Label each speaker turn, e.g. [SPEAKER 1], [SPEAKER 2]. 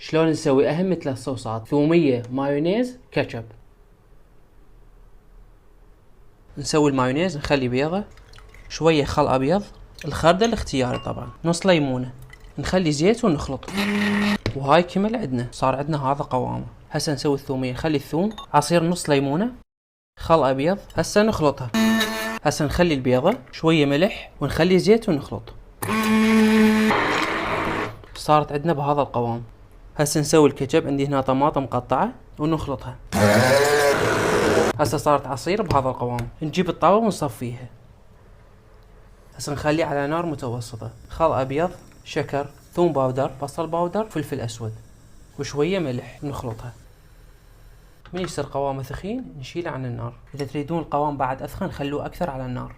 [SPEAKER 1] شلون نسوي اهم 3 صوصات: ثومية، مايونيز، كاتشب. نسوي المايونيز، نخلي بيضة، شوية خل ابيض، الخردل اختياري طبعا، نص ليمونة، نخلي زيت ونخلط. وهاي كمل عندنا، صار عندنا هذا قوامه. هسه نسوي الثومية، نخلي الثوم، عصير نص ليمونة، خل ابيض، هسه نخلطها. هسه نخلي البيضة، شوية ملح، ونخلي زيت ونخلط. صارت عندنا بهذا القوام. هسه نسوي الكاتشب، عندي هنا طماطم مقطعة ونخلطها. هسه صارت عصير بهذا القوام. نجيب الطاوة ونصفيها. هسه نخليه على نار متوسطة. خل ابيض، شكر، ثوم باودر، بصل باودر، فلفل اسود، وشوية ملح، نخلطها. من يصير قوامه ثخين نشيله عن النار. اذا تريدون القوام بعد اثخن خلوه اكثر على النار.